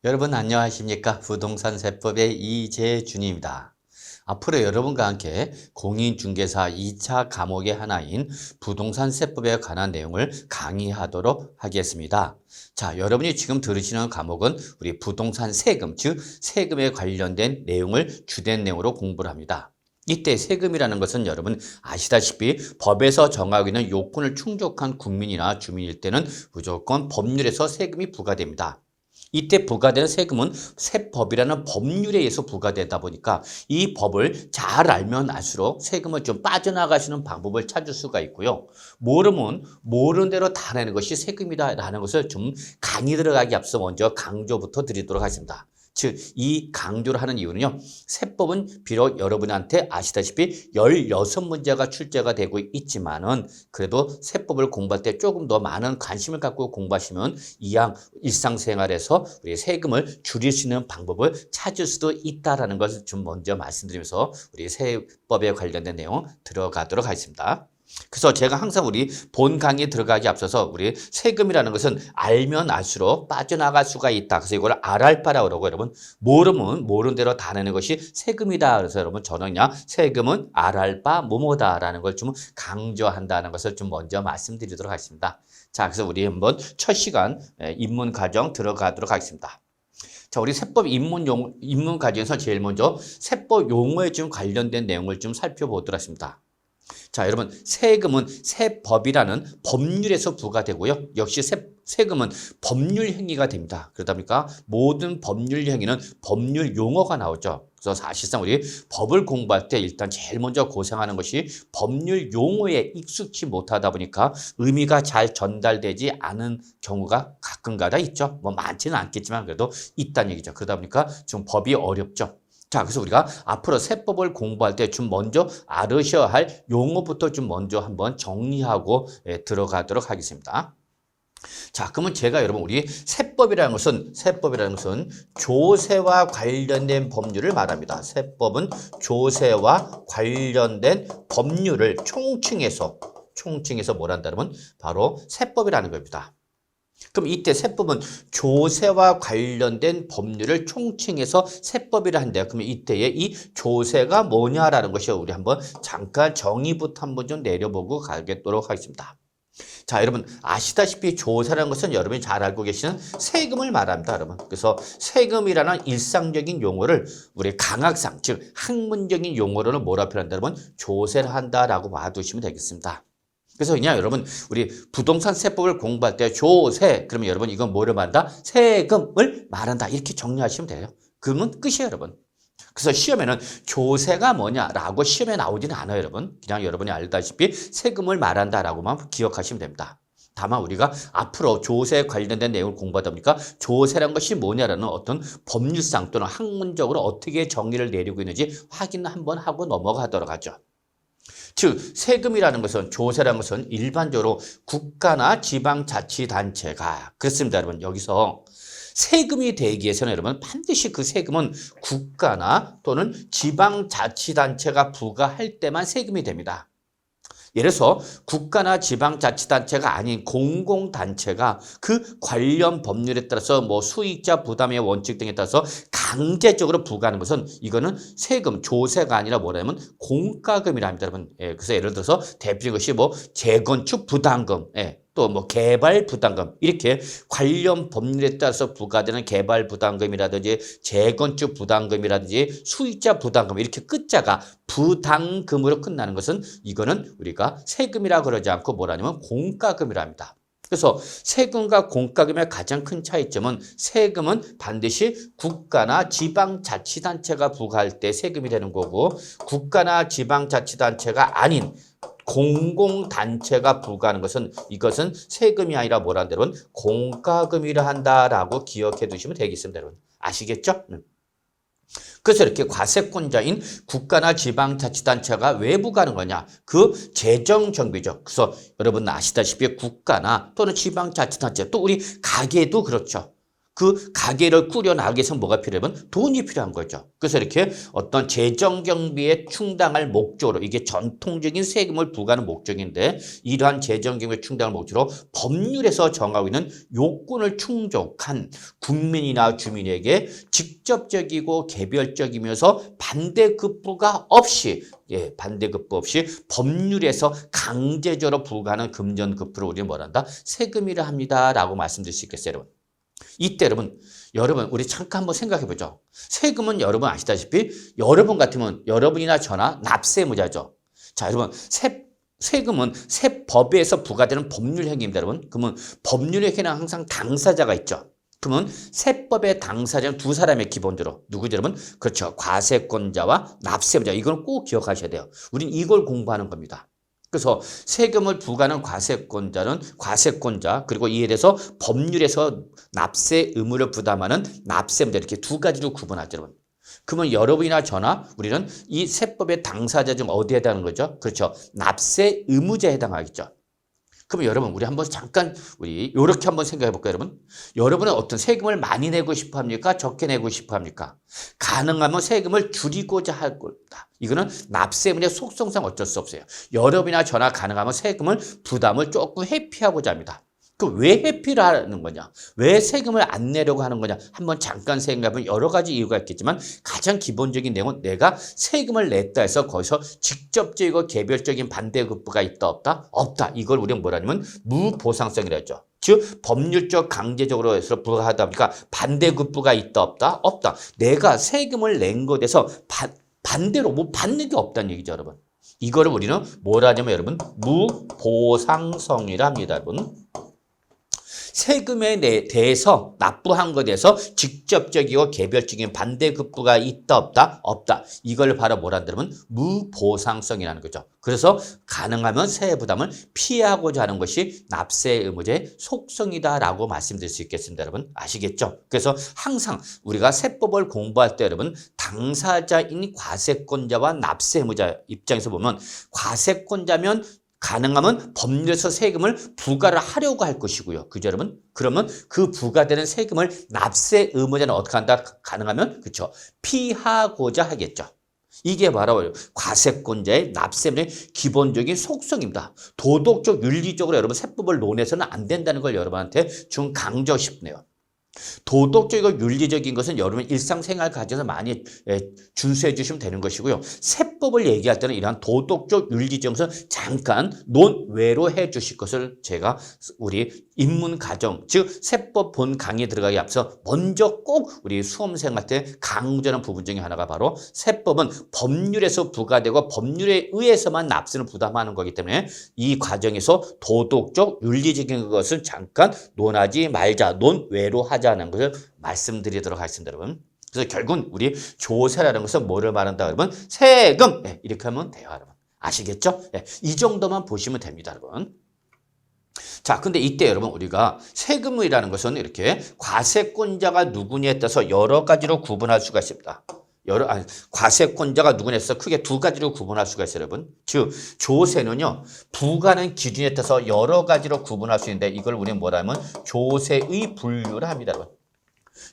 여러분 안녕하십니까? 부동산 세법의 이재준입니다. 앞으로 여러분과 함께 공인중개사 2차 과목의 하나인 부동산 세법에 관한 내용을 강의하도록 하겠습니다. 자, 여러분이 지금 들으시는 과목은 우리 부동산 세금, 즉 세금에 관련된 내용을 주된 내용으로 공부를 합니다. 이때 세금이라는 것은 여러분 아시다시피 법에서 정하고 있는 요건을 충족한 국민이나 주민일 때는 무조건 법률에서 세금이 부과됩니다. 이때 부과되는 세금은 세법이라는 법률에 의해서 부과되다 보니까 이 법을 잘 알면 알수록 세금을 좀 빠져나가시는 방법을 찾을 수가 있고요. 모르면 모르는 대로 다 내는 것이 세금이다라는 것을 좀 강의 들어가기 앞서 먼저 강조부터 드리도록 하겠습니다. 즉, 이 강조를 하는 이유는요. 세법은 비록 여러분한테 아시다시피 16문제가 출제가 되고 있지만은 그래도 세법을 공부할 때 조금 더 많은 관심을 갖고 공부하시면 이왕 일상생활에서 우리 세금을 줄일 수 있는 방법을 찾을 수도 있다라는 것을 좀 먼저 말씀드리면서 우리 세법에 관련된 내용 들어가도록 하겠습니다. 그래서 제가 항상 우리 본 강의에 들어가기 앞서서 우리 세금이라는 것은 알면 알수록 빠져나갈 수가 있다. 그래서 이걸 알알바라고 그러고 여러분 모르면 모르는 대로 다 내는 것이 세금이다. 그래서 여러분 저는 그냥 세금은 알알바 뭐뭐다라는 걸 좀 강조한다는 것을 좀 먼저 말씀드리도록 하겠습니다. 자, 그래서 우리 한번 첫 시간 입문 과정 들어가도록 하겠습니다. 자, 우리 세법 입문 과정에서 제일 먼저 세법 용어에 좀 관련된 내용을 좀 살펴보도록 하겠습니다. 자, 여러분 세금은 세법이라는 법률에서 부과되고요. 역시 세금은 법률 행위가 됩니다. 그러다 보니까 모든 법률 행위는 법률 용어가 나오죠. 그래서 사실상 우리 법을 공부할 때 일단 제일 먼저 고생하는 것이 법률 용어에 익숙치 못하다 보니까 의미가 잘 전달되지 않은 경우가 가끔가다 있죠. 뭐 많지는 않겠지만 그래도 있다는 얘기죠. 그러다 보니까 좀 법이 어렵죠. 자, 그래서 우리가 앞으로 세법을 공부할 때 좀 먼저 알으셔야 할 용어부터 좀 먼저 한번 정리하고 들어가도록 하겠습니다. 자, 그러면 제가 여러분 우리 세법이라는 것은 조세와 관련된 법률을 말합니다. 세법은 조세와 관련된 법률을 총칭해서 뭘 한다면 바로 세법이라는 겁니다. 그럼 이때 세법은 조세와 관련된 법률을 총칭해서 세법이라 한대요. 그러면 이때의 이 조세가 뭐냐라는 것이 우리 한번 잠깐 정의부터 한번 좀 내려보고 가겠도록 하겠습니다. 자, 여러분 아시다시피 조세라는 것은 여러분이 잘 알고 계시는 세금을 말합니다, 여러분. 그래서 세금이라는 일상적인 용어를 우리 강학상, 즉 학문적인 용어로는 뭐라 표현한다, 여러분? 조세를 한다라고 봐두시면 되겠습니다. 그래서 그냥 여러분 우리 부동산 세법을 공부할 때 조세 그러면 여러분 이건 뭐를 말한다? 세금을 말한다 이렇게 정리하시면 돼요. 그러면 끝이에요, 여러분. 그래서 시험에는 조세가 뭐냐라고 시험에 나오지는 않아요, 여러분. 그냥 여러분이 알다시피 세금을 말한다라고만 기억하시면 됩니다. 다만 우리가 앞으로 조세에 관련된 내용을 공부하다 보니까 조세란 것이 뭐냐라는 어떤 법률상 또는 학문적으로 어떻게 정의를 내리고 있는지 확인 한번 하고 넘어가도록 하죠. 즉 세금이라는 것은 조세라는 것은 일반적으로 국가나 지방자치단체가 그렇습니다, 여러분. 여기서 세금이 되기 위해서는 여러분 반드시 그 세금은 국가나 또는 지방자치단체가 부과할 때만 세금이 됩니다. 예를 들어서 국가나 지방자치단체가 아닌 공공단체가 그 관련 법률에 따라서 뭐 수익자 부담의 원칙 등에 따라서 강제적으로 부과하는 것은 이거는 세금, 조세가 아니라 뭐라면 공과금이라 합니다, 여러분. 예, 그래서 예를 들어서 대표적인 것이 뭐 재건축 부담금, 또 뭐 개발 부담금 이렇게 관련 법률에 따라서 부과되는 개발 부담금이라든지 재건축 부담금이라든지 수익자 부담금 이렇게 끝자가 부담금으로 끝나는 것은 이거는 우리가 세금이라 그러지 않고 뭐라냐면 공과금이라 합니다. 그래서 세금과 공과금의 가장 큰 차이점은 세금은 반드시 국가나 지방자치단체가 부과할 때 세금이 되는 거고 국가나 지방자치단체가 아닌 공공단체가 부과하는 것은 이것은 세금이 아니라 뭐라는 대로는 공과금이라 한다라고 기억해 두시면 되겠습니다, 여러분. 아시겠죠? 그래서 이렇게 과세권자인 국가나 지방자치단체가 왜 부과하는 거냐? 그 재정정비죠. 그래서 여러분 아시다시피 국가나 또는 지방자치단체 또 우리 가게도 그렇죠. 그 가게를 꾸려나가기 위해서 뭐가 필요하면 돈이 필요한 거죠. 그래서 이렇게 어떤 재정 경비에 충당할 목적으로 이게 전통적인 세금을 부과하는 목적인데 이러한 재정 경비에 충당할 목적으로 법률에서 정하고 있는 요건을 충족한 국민이나 주민에게 직접적이고 개별적이면서 반대급부가 없이 반대급부 없이 법률에서 강제적으로 부과하는 금전급부를 우리는 뭐란다? 세금이라 합니다라고 말씀드릴 수 있겠어요, 여러분. 이때 여러분 우리 잠깐 한번 생각해 보죠. 세금은 여러분 아시다시피 여러분 같으면 여러분이나 저나 납세무자죠. 자, 여러분 세금은 세법에서 부과되는 법률 행위입니다, 여러분. 그러면 법률의 행위는 항상 당사자가 있죠. 그러면 세법의 당사자는 두 사람의 기본적으로 누구죠, 여러분? 그렇죠. 과세권자와 납세무자. 이걸 꼭 기억하셔야 돼요. 우린 이걸 공부하는 겁니다. 그래서 세금을 부과하는 과세권자 그리고 이에 대해서 법률에서 납세 의무를 부담하는 납세무자 이렇게 두 가지로 구분하죠, 여러분. 그러면 여러분이나 저나 우리는 이 세법의 당사자 중 어디에 해당하는 거죠? 그렇죠. 납세 의무자에 해당하겠죠. 그러면 여러분 우리 한번 잠깐 우리 이렇게 한번 생각해 볼까요, 여러분? 여러분은 어떤 세금을 많이 내고 싶어 합니까? 적게 내고 싶어 합니까? 가능하면 세금을 줄이고자 할 겁니다. 이거는 납세문의 속성상 어쩔 수 없어요. 여러분이나 저나 가능하면 세금을 부담을 조금 회피하고자 합니다. 그럼 왜 회피를 하는 거냐? 왜 세금을 안 내려고 하는 거냐? 한번 잠깐 생각해보면 여러 가지 이유가 있겠지만 가장 기본적인 내용은 내가 세금을 냈다 해서 거기서 직접적이고 개별적인 반대급부가 있다 없다? 없다. 이걸 우리는 뭐라냐면 무보상성이라 했죠. 즉 법률적 강제적으로 해서 부과하다 보니까 반대급부가 있다 없다? 없다. 내가 세금을 낸 것에 대해서 반대로 뭐 받는 게 없다는 얘기죠, 여러분. 이거를 우리는 뭐라 하냐면 여러분 무보상성이라 합니다, 여러분. 세금에 대해서 납부한 것에 대해서 직접적이고 개별적인 반대급부가 있다 없다? 없다. 이걸 바로 뭐라 한다면 무보상성이라는 거죠. 그래서 가능하면 세액 부담을 피하고자 하는 것이 납세 의무자의 속성이다라고 말씀드릴 수 있겠습니다, 여러분. 아시겠죠? 그래서 항상 우리가 세법을 공부할 때 여러분 당사자인 과세권자와 납세 의무자 입장에서 보면 과세권자면 가능하면 법률에서 세금을 부과를 하려고 할 것이고요. 그죠, 여러분? 그러면 그 부과되는 세금을 납세 의무자는 어떻게 한다? 가능하면, 그렇죠. 피하고자 하겠죠. 이게 바로 과세권자의 납세의 기본적인 속성입니다. 도덕적, 윤리적으로 여러분 세법을 논해서는 안 된다는 걸 여러분한테 좀 강조하고 싶네요. 도덕적이고 윤리적인 것은 여러분 일상생활 과정에서 많이 준수해 주시면 되는 것이고요. 세법을 얘기할 때는 이러한 도덕적 윤리적 것은 잠깐 논외로 해 주실 것을 제가 우리 입문 과정, 즉 세법 본 강의에 들어가기 앞서 먼저 꼭 우리 수험생한테 강조하는 부분 중에 하나가 바로 세법은 법률에서 부과되고 법률에 의해서만 납세를 부담하는 거기 때문에 이 과정에서 도덕적 윤리적인 것을 잠깐 논하지 말자, 논외로 하자는 것을 말씀드리도록 하겠습니다, 여러분. 그래서 결국은 우리 조세라는 것은 뭐를 말한다, 여러분? 세금! 이렇게 하면 돼요, 여러분. 아시겠죠? 이 정도만 보시면 됩니다, 여러분. 자, 근데 이때 여러분 우리가 세금이라는 것은 이렇게 과세권자가 누구냐에 따라서 여러 가지로 구분할 수가 있습니다. 과세권자가 누구냐에 따라서 크게 두 가지로 구분할 수가 있어요, 여러분. 즉, 조세는요, 부과하는 기준에 따라서 여러 가지로 구분할 수 있는데 이걸 우리는 뭐라 하면 조세의 분류를 합니다, 여러분.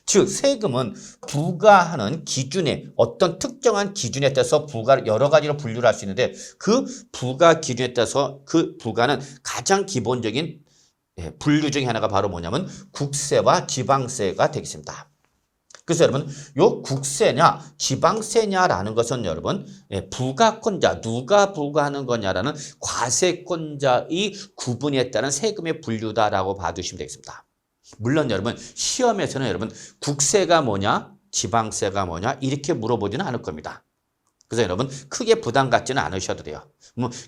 즉 세금은 부과하는 기준에 어떤 특정한 기준에 따라서 부과를 여러 가지로 분류를 할 수 있는데 그 부과 기준에 따라서 그 부과는 가장 기본적인 분류 중에 하나가 바로 뭐냐면 국세와 지방세가 되겠습니다. 그래서 여러분 요 국세냐 지방세냐라는 것은 여러분 부과권자 누가 부과하는 거냐라는 과세권자의 구분에 따른 세금의 분류다라고 봐두시면 되겠습니다. 물론 여러분 시험에서는 여러분 국세가 뭐냐 지방세가 뭐냐 이렇게 물어보지는 않을 겁니다. 그래서 여러분 크게 부담 갖지는 않으셔도 돼요.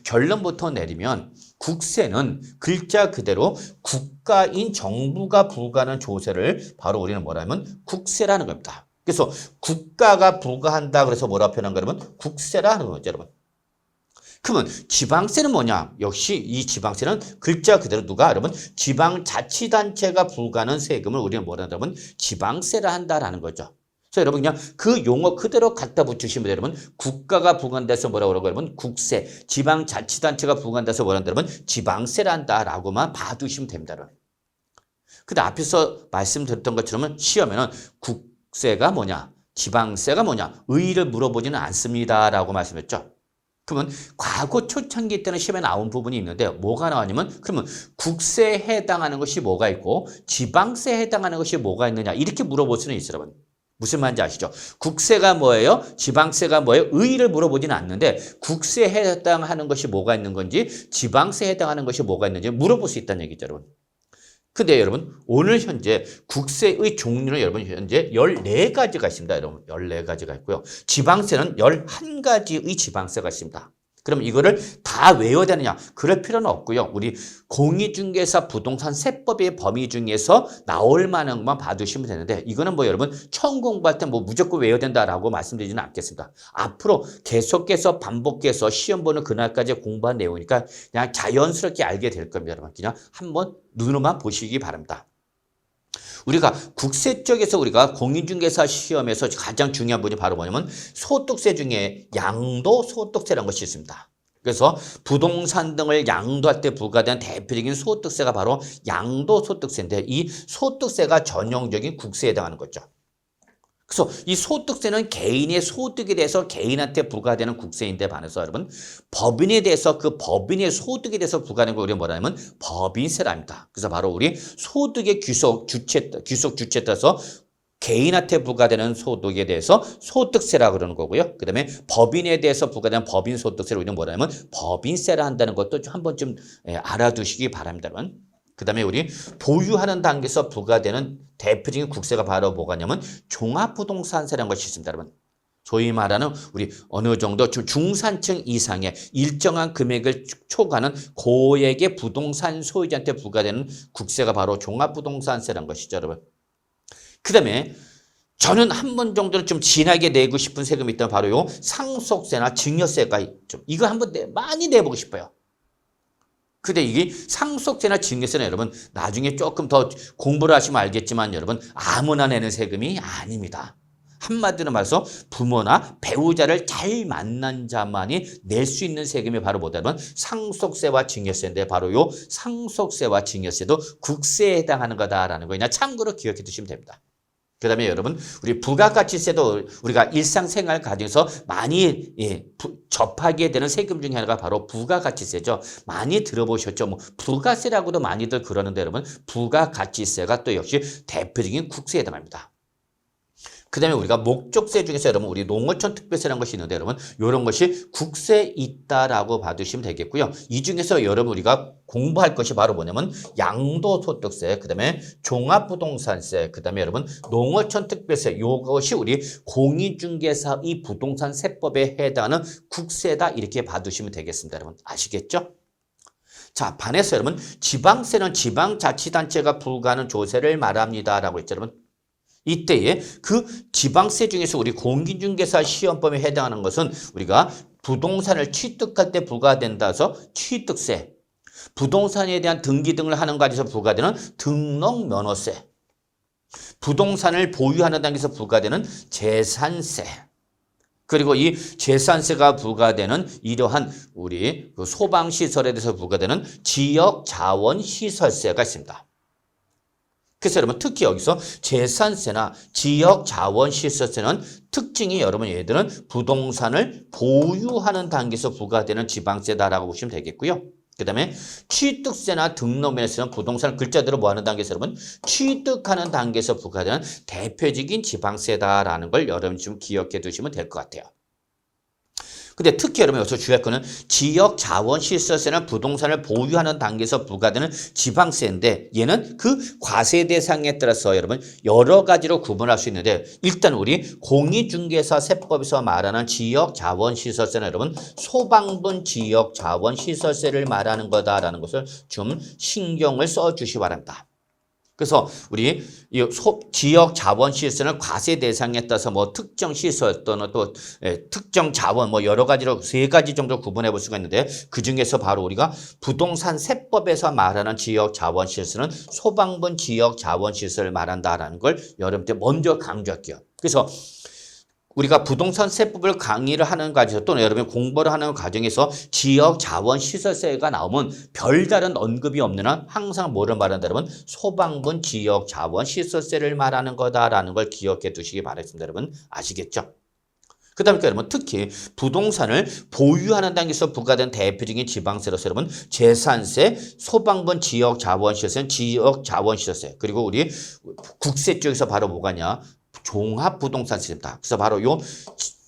결론부터 내리면 국세는 글자 그대로 국가인 정부가 부과하는 조세를 바로 우리는 뭐라 하면 국세라는 겁니다. 그래서 국가가 부과한다 그래서 뭐라 표현한 거 여러분? 국세라는 거죠, 여러분. 그러면 지방세는 뭐냐? 역시 이 지방세는 글자 그대로 누가 여러분 지방자치단체가 부과하는 세금을 우리는 뭐라 한다면 지방세라 한다라는 거죠. 그래서 여러분 그냥 그 용어 그대로 갖다 붙이시면 여러분 국가가 부과한다 해서 뭐라고 그러고 여러분 국세, 지방자치단체가 부과한다 해서 뭐라 한다 여러분 지방세라 한다라고만 봐두시면 됩니다. 여러분. 근데 앞에서 말씀드렸던 것처럼 시험에는 국세가 뭐냐, 지방세가 뭐냐, 의의를 물어보지는 않습니다라고 말씀했죠. 그러면 과거 초창기 때는 시험에 나온 부분이 있는데 뭐가 나왔냐면 그러면 국세에 해당하는 것이 뭐가 있고 지방세에 해당하는 것이 뭐가 있느냐 이렇게 물어볼 수는 있어요, 여러분. 무슨 말인지 아시죠? 국세가 뭐예요? 지방세가 뭐예요? 의의를 물어보지는 않는데 국세에 해당하는 것이 뭐가 있는 건지 지방세에 해당하는 것이 뭐가 있는지 물어볼 수 있다는 얘기죠, 여러분. 근데 여러분 오늘 현재 국세의 종류는 여러분 현재 14가지가 있습니다. 여러분 14가지가 있고요. 지방세는 11가지의 지방세가 있습니다. 그럼 이거를 다 외워야 되느냐? 그럴 필요는 없고요. 우리 공인중개사 부동산 세법의 범위 중에서 나올 만한 것만 봐두시면 되는데 이거는 뭐 여러분 처음 공부할 때 뭐 무조건 외워야 된다라고 말씀드리지는 않겠습니다. 앞으로 계속해서 반복해서 시험 보는 그날까지 공부한 내용이니까 그냥 자연스럽게 알게 될 겁니다. 여러분 그냥 한번 눈으로만 보시기 바랍니다. 우리가 국세 쪽에서 우리가 공인중개사 시험에서 가장 중요한 부분이 바로 뭐냐면 소득세 중에 양도소득세라는 것이 있습니다. 그래서 부동산 등을 양도할 때 부과되는 대표적인 소득세가 바로 양도소득세인데 이 소득세가 전형적인 국세에 해당하는 거죠. 그래서 이 소득세는 개인의 소득에 대해서 개인한테 부과되는 국세인데 반해서 여러분 법인에 대해서 그 법인의 소득에 대해서 부과되는 걸 우리가 뭐라냐면 법인세랍니다. 그래서 바로 우리 소득의 귀속 주체에 따라서 개인한테 부과되는 소득에 대해서 소득세라고 그러는 거고요. 그 다음에 법인에 대해서 부과되는 법인 소득세를 우리는 뭐라냐면 법인세라 한다는 것도 한 번쯤 알아두시기 바랍니다. 여러분. 그 다음에 우리 보유하는 단계에서 부과되는 대표적인 국세가 바로 뭐가냐면 종합부동산세라는 것이 있습니다, 여러분. 소위 말하는 우리 어느 정도 중산층 이상의 일정한 금액을 초과하는 고액의 부동산 소유자한테 부과되는 국세가 바로 종합부동산세라는 것이죠, 여러분. 그 다음에 저는 한 번 정도는 좀 진하게 내고 싶은 세금이 있다면 바로 요 상속세나 증여세가 있죠. 이거 한번 많이 내보고 싶어요. 근데 이게 상속세나 증여세는 여러분 나중에 조금 더 공부를 하시면 알겠지만 여러분 아무나 내는 세금이 아닙니다. 한마디로 말해서 부모나 배우자를 잘 만난 자만이 낼 수 있는 세금이 바로 뭐냐면 상속세와 증여세인데 바로 요 상속세와 증여세도 국세에 해당하는 거다라는 거 그냥 참고로 기억해 두시면 됩니다. 그 다음에 여러분 우리 부가가치세도 우리가 일상생활 과정에서 많이 접하게 되는 세금 중에 하나가 바로 부가가치세죠. 많이 들어보셨죠. 뭐 부가세라고도 많이들 그러는데 여러분 부가가치세가 또 역시 대표적인 국세에 해당합니다. 그 다음에 우리가 목적세 중에서 여러분 우리 농어촌 특별세라는 것이 있는데 여러분 이런 것이 국세에 있다라고 봐두시면 되겠고요. 이 중에서 여러분 우리가 공부할 것이 바로 뭐냐면 양도소득세, 그 다음에 종합부동산세, 그 다음에 여러분 농어촌 특별세 이것이 우리 공인중개사 이 부동산 세법에 해당하는 국세다 이렇게 봐두시면 되겠습니다. 여러분 아시겠죠? 자, 반해서 여러분 지방세는 지방자치단체가 부과하는 조세를 말합니다라고 했죠. 여러분 이때에 그 지방세 중에서 우리 공인중개사 시험법에 해당하는 것은 우리가 부동산을 취득할 때 부과된다 해서 취득세, 부동산에 대한 등기 등을 하는 과정에서 부과되는 등록면허세, 부동산을 보유하는 단계에서 부과되는 재산세, 그리고 이 재산세가 부과되는 이러한 우리 그 소방시설에 대해서 부과되는 지역자원시설세가 있습니다. 그래서 여러분 특히 여기서 재산세나 지역자원시설세는 특징이 여러분 얘들은 부동산을 보유하는 단계에서 부과되는 지방세다라고 보시면 되겠고요. 그 다음에 취득세나 등록면허세는 부동산을 글자대로 뭐하는 단계에서 여러분 취득하는 단계에서 부과되는 대표적인 지방세다라는 걸 여러분 좀 기억해 두시면 될 것 같아요. 근데 특히 여러분 여기서 주의할 거는 지역자원시설세는 부동산을 보유하는 단계에서 부과되는 지방세인데 얘는 그 과세 대상에 따라서 여러분 여러 가지로 구분할 수 있는데 일단 우리 공인중개사 세법에서 말하는 지역자원시설세는 여러분 소방분 지역자원시설세를 말하는 거다라는 것을 좀 신경을 써주시기 바랍니다. 그래서 우리 지역 자원 시설은 과세 대상에 따라서 뭐 특정 시설 또는 또 특정 자원 뭐 여러 가지로 3가지 정도 구분해 볼 수가 있는데 그 중에서 바로 우리가 부동산 세법에서 말하는 지역 자원 시설은 소방분 지역 자원 시설을 말한다라는 걸 여러분들 먼저 강조할게요. 그래서 우리가 부동산 세법을 강의를 하는 과정에서 또는 여러분이 공부를 하는 과정에서 지역 자원 시설세가 나오면 별다른 언급이 없는 한 항상 뭐를 말한다 여러분? 소방분 지역 자원 시설세를 말하는 거다라는 걸 기억해 두시기 바랍니다. 여러분 아시겠죠? 그 다음에 여러분 특히 부동산을 보유하는 단계에서 부과된 대표적인 지방세로서 여러분 재산세, 소방분 지역 자원시설세, 지역 자원시설세 그리고 우리 국세 쪽에서 바로 뭐가냐 종합부동산세입니다. 그래서 바로 요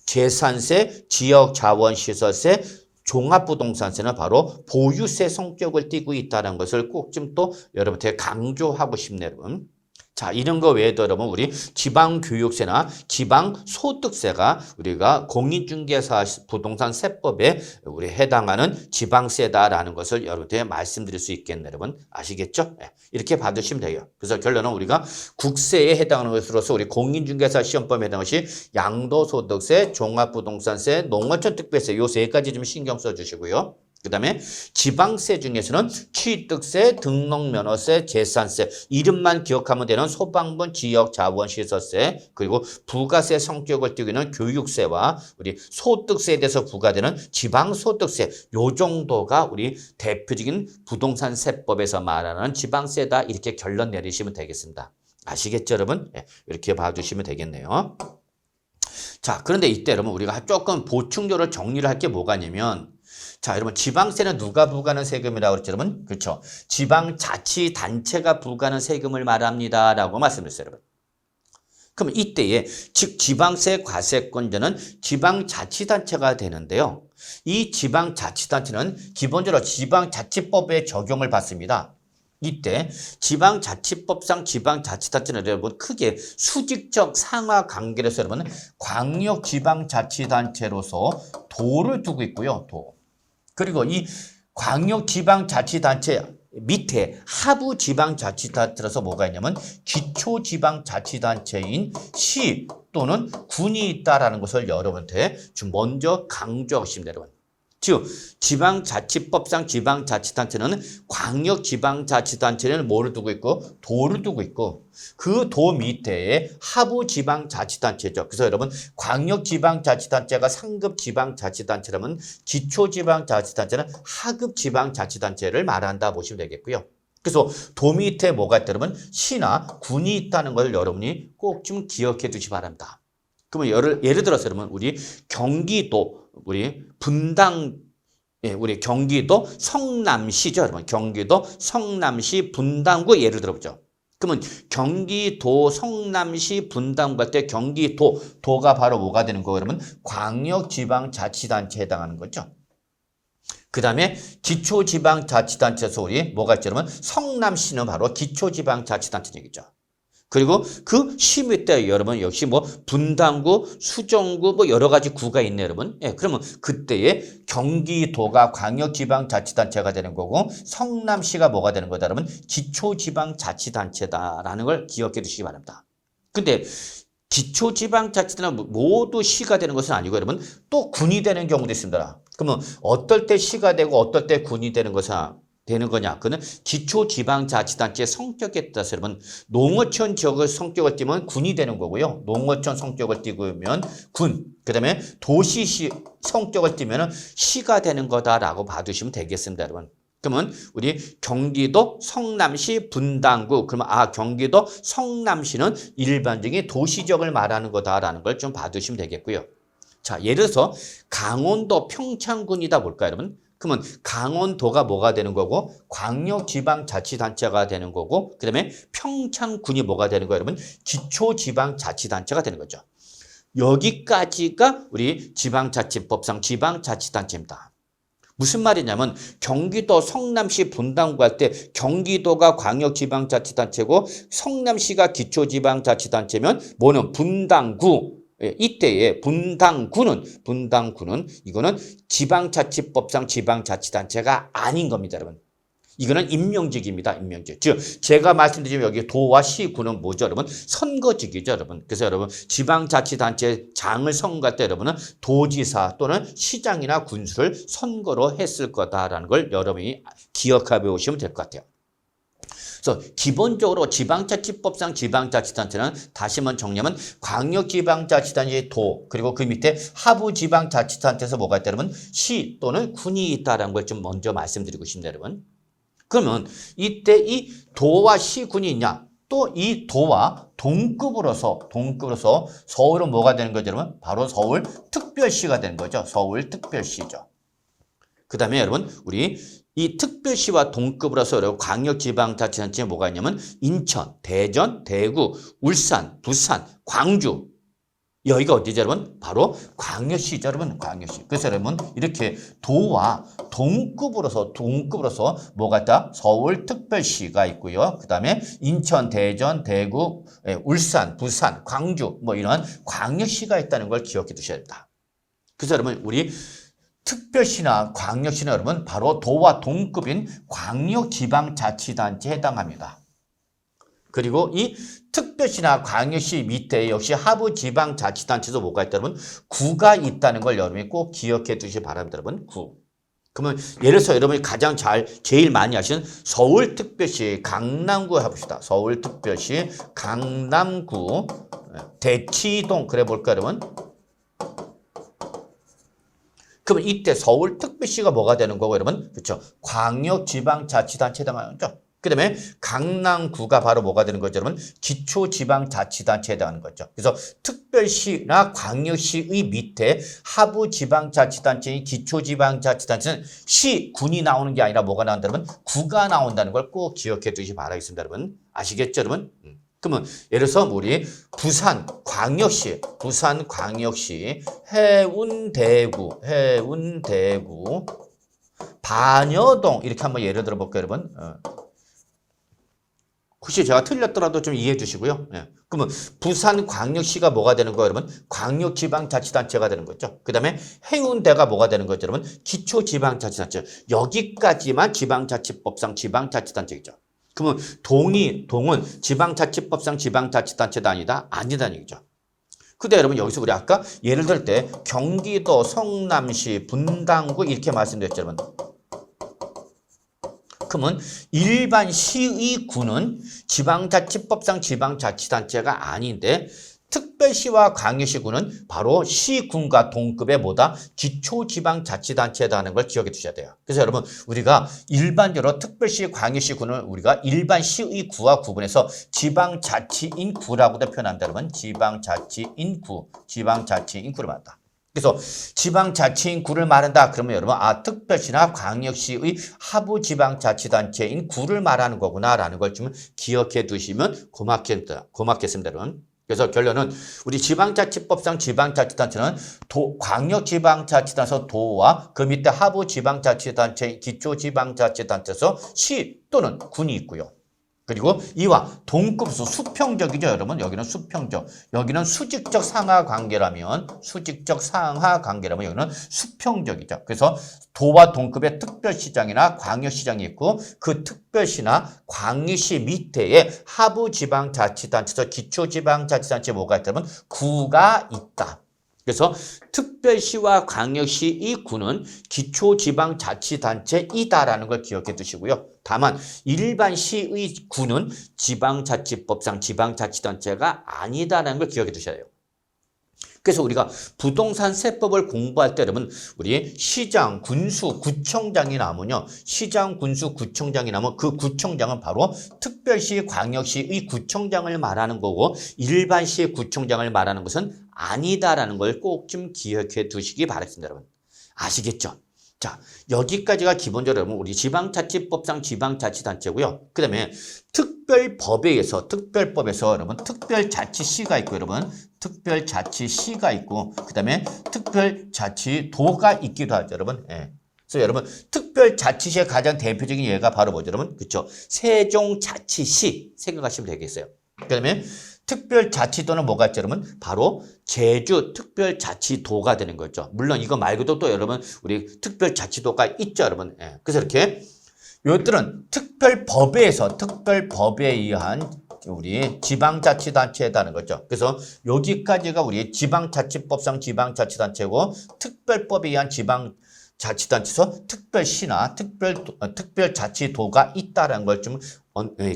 재산세, 지역 자원시설세, 종합부동산세는 바로 보유세 성격을 띠고 있다는 것을 꼭 좀 또 여러분한테 강조하고 싶네요, 여러분. 자, 이런 거 외에도 여러분 우리 지방교육세나 지방소득세가 우리가 공인중개사 부동산 세법에 우리 해당하는 지방세다라는 것을 여러분한테 말씀드릴 수 있겠네요. 여러분 아시겠죠? 네, 이렇게 봐두시면 돼요. 그래서 결론은 우리가 국세에 해당하는 것으로서 우리 공인중개사 시험법에 해당하는 것이 양도소득세, 종합부동산세, 농어촌특별세 요 세 가지 좀 신경 써주시고요. 그 다음에 지방세 중에서는 취득세, 등록면허세, 재산세 이름만 기억하면 되는 소방분 지역자원시설세 그리고 부가세 성격을 띠고 있는 교육세와 우리 소득세에 대해서 부과되는 지방소득세 요 정도가 우리 대표적인 부동산 세법에서 말하는 지방세다 이렇게 결론 내리시면 되겠습니다. 아시겠죠 여러분? 네, 이렇게 봐주시면 되겠네요. 자 그런데 이때 여러분 우리가 조금 보충적으로 정리를 할 게 뭐가 있냐면 자, 여러분 지방세는 누가 부과하는 세금이라고 그랬죠, 여러분? 그렇죠. 지방자치단체가 부과하는 세금을 말합니다라고 말씀드렸어요, 여러분. 그럼 이때에 즉 지방세 과세권자는 지방자치단체가 되는데요. 이 지방자치단체는 기본적으로 지방자치법에 적용을 받습니다. 이때 지방자치법상 지방자치단체는 여러분 크게 수직적 상하 관계로서 여러분 광역지방자치단체로서 도를 두고 있고요. 도. 그리고 이 광역지방자치단체 밑에 하부지방자치단체라서 뭐가 있냐면 기초지방자치단체인 시 또는 군이 있다라는 것을 여러분한테 좀 먼저 강조하고 싶습니다. 여러분. 즉 지방자치법상 지방자치단체는 광역지방자치단체는 뭐를 두고 있고 도를 두고 있고 그 도 밑에 하부지방자치단체죠. 그래서 여러분 광역지방자치단체가 상급 지방자치단체라면 기초지방자치단체는 하급 지방자치단체를 말한다 보시면 되겠고요. 그래서 도 밑에 뭐가 있다 여러분 시나 군이 있다는 걸 여러분이 꼭 좀 기억해 두시기 바랍니다. 그러면 예를 들어서 여러분 우리 경기도 우리 분당 우리 경기도 성남시죠, 여러분. 경기도 성남시 분당구 예를 들어보죠. 그러면 경기도 성남시 분당구 할 때 경기도 도가 바로 뭐가 되는 거예요, 여러분? 광역지방자치단체에 해당하는 거죠. 그 다음에 기초지방자치단체에서 우리 뭐가 있죠, 여러분? 성남시는 바로 기초지방자치단체 얘기죠. 그리고 그 시 밑에 여러분 역시 뭐 분당구, 수정구 뭐 여러 가지 구가 있네요, 여러분. 예, 그러면 그때에 경기도가 광역지방자치단체가 되는 거고 성남시가 뭐가 되는 거다, 여러분? 기초지방자치단체다라는 걸 기억해 두시기 바랍니다. 근데 기초지방자치단체는 모두 시가 되는 것은 아니고 여러분 또 군이 되는 경우도 있습니다. 그러면 어떨 때 시가 되고 어떨 때 군이 되는 것은 되는 거냐? 그는 기초지방자치단체의 성격에 따라서 여러분 농어촌 지역의 성격을 띠면 군이 되는 거고요. 농어촌 성격을 띠면 군, 그 다음에 도시시 성격을 띠면 시가 되는 거다라고 봐두시면 되겠습니다, 여러분. 그러면 우리 경기도 성남시 분당구 그러면 경기도 성남시는 일반적인 도시적을 말하는 거다라는 걸 좀 봐두시면 되겠고요. 자, 예를 들어서 강원도 평창군이다 볼까요, 여러분? 그러면 강원도가 뭐가 되는 거고 광역지방자치단체가 되는 거고 그 다음에 평창군이 뭐가 되는 거예요, 여러분? 기초지방자치단체가 되는 거죠. 여기까지가 우리 지방자치법상 지방자치단체입니다. 무슨 말이냐면 경기도 성남시 분당구 할 때 경기도가 광역지방자치단체고 성남시가 기초지방자치단체면 뭐는 분당구 이때의 분당구는 이거는 지방자치법상 지방자치단체가 아닌 겁니다, 여러분. 이거는 임명직입니다, 임명직. 즉 제가 말씀드린 여기 도와 시구는 뭐죠, 여러분? 선거직이죠, 여러분. 그래서 여러분 지방자치단체 장을 선거할 때 여러분은 도지사 또는 시장이나 군수를 선거로 했을 거다라는 걸 여러분이 기억하고 오시면 될 것 같아요. 그래서 기본적으로 지방자치법상 지방자치단체는 다시 한번 정리하면 광역지방자치단체의 도 그리고 그 밑에 하부지방자치단체에서 뭐가 있다 여러분? 시 또는 군이 있다는 걸 좀 먼저 말씀드리고 싶습니다 여러분. 그러면 이때 이 도와 시, 군이 있냐? 또 이 도와 동급으로서 서울은 뭐가 되는 거죠 여러분? 바로 서울특별시가 되는 거죠. 서울특별시죠. 그 다음에 여러분 우리 이 특별시와 동급으로서 여러분 광역지방자치단체에 뭐가 있냐면 인천, 대전, 대구, 울산, 부산, 광주 여기가 어디죠 여러분? 바로 광역시죠 여러분. 광역시. 그래서 여러분 이렇게 도와 동급으로서 뭐가 있다? 서울특별시가 있고요. 그 다음에 인천, 대전, 대구, 울산, 부산, 광주 뭐 이런 광역시가 있다는 걸 기억해 두셔야 됩니다. 그래서 여러분 우리 특별시나 광역시는 여러분 바로 도와 동급인 광역지방자치단체에 해당합니다. 그리고 이 특별시나 광역시 밑에 역시 하부지방자치단체도 뭐가 있다 여러분? 구가 있다는 걸 여러분이 꼭 기억해 두시기 바랍니다 여러분. 구. 그러면 예를 들어서 여러분이 가장 제일 많이 아시는 서울특별시 강남구 해봅시다. 서울특별시 강남구 대치동 그래 볼까요 여러분? 그러면 이때 서울특별시가 뭐가 되는 거고 여러분? 그렇죠. 광역지방자치단체에 해당하죠. 그 다음에 강남구가 바로 뭐가 되는 거죠 여러분? 기초지방자치단체에 해당하는 거죠. 그래서 특별시나 광역시의 밑에 하부지방자치단체인 기초지방자치단체는 시, 군이 나오는 게 아니라 뭐가 나온다 여러분? 구가 나온다는 걸 꼭 기억해 두시기 바라겠습니다 여러분. 아시겠죠 여러분? 그러면 예를 들어서 우리 부산광역시 해운대구 반여동 이렇게 한번 예를 들어 볼까요 여러분? 혹시 제가 틀렸더라도 좀 이해해 주시고요. 그러면 부산광역시가 뭐가 되는 거예요 여러분? 광역지방자치단체가 되는 거죠. 그 다음에 해운대가 뭐가 되는 거죠 여러분? 기초지방자치단체. 여기까지만 지방자치법상 지방자치단체이죠. 그러면 동은 지방자치법상 지방자치단체도 아니다는 얘기죠. 근데 여러분 여기서 우리 아까 예를 들 때 경기도 성남시 분당구 이렇게 말씀드렸죠 여러분. 그러면 일반 시의 구는 지방자치법상 지방자치단체가 아닌데 특별시와 광역시구는 바로 시군과 동급의 뭐다? 기초지방자치단체다 하는 걸 기억해 두셔야 돼요. 그래서 여러분 우리가 일반적으로 특별시, 광역시구는 우리가 일반 시의 구와 구분해서 지방자치인구라고도 표현합니다. 여러분 지방자치인구를 말한다. 그래서 지방자치인구를 말한다. 그러면 여러분 특별시나 광역시의 하부지방자치단체인 구를 말하는 거구나라는 걸 좀 기억해 두시면 고맙겠습니다. 여러분. 그래서 결론은 우리 지방자치법상 지방자치단체는 광역지방자치단체에서 도와 그 밑에 하부지방자치단체, 기초지방자치단체에서 시 또는 군이 있고요. 그리고 이와 동급수 수평적이죠 여러분. 여기는 수평적, 여기는 수직적 상하 관계라면 여기는 수평적이죠. 그래서 도와 동급의 특별시장이나 광역시장이 있고 그 특별시나 광역시 밑에에 하부지방자치단체에서 기초지방자치단체에 뭐가 있다면 구가 있다. 그래서 특별시와 광역시의 구는 기초지방자치단체이다라는 걸 기억해 두시고요. 다만 일반 시의 구는 지방자치법상 지방자치단체가 아니다라는 걸 기억해 두셔야 돼요. 그래서 우리가 부동산 세법을 공부할 때 여러분 우리 시장, 군수, 구청장이 나오면요. 시장, 군수, 구청장이 나오면 그 구청장은 바로 특별시, 광역시의 구청장을 말하는 거고 일반시의 구청장을 말하는 것은 아니다라는 걸 꼭 좀 기억해 두시기 바랍니다. 여러분. 아시겠죠? 자, 여기까지가 기본적으로 여러분 우리 지방자치법상 지방자치단체고요. 그 다음에 특별법에서 여러분 특별자치시가 있고 여러분 특별자치시가 있고 그 다음에 특별자치도가 있기도 하죠 여러분. 그래서 여러분 특별자치시의 가장 대표적인 예가 바로 뭐죠 여러분? 그렇죠. 세종자치시 생각하시면 되겠어요. 그 다음에 특별자치도는 뭐가 있죠 여러분? 바로 제주 특별자치도가 되는 거죠. 물론 이거 말고도 또 여러분 우리 특별자치도가 있죠 여러분. 그래서 이렇게 이것들은 특별법에 의한 우리 지방자치단체에 해당하는 거죠. 그래서 여기까지가 우리 지방자치법상 지방자치단체고 특별법에 의한 지방자치단체에서 특별시나 특별자치도가 있다는 걸 좀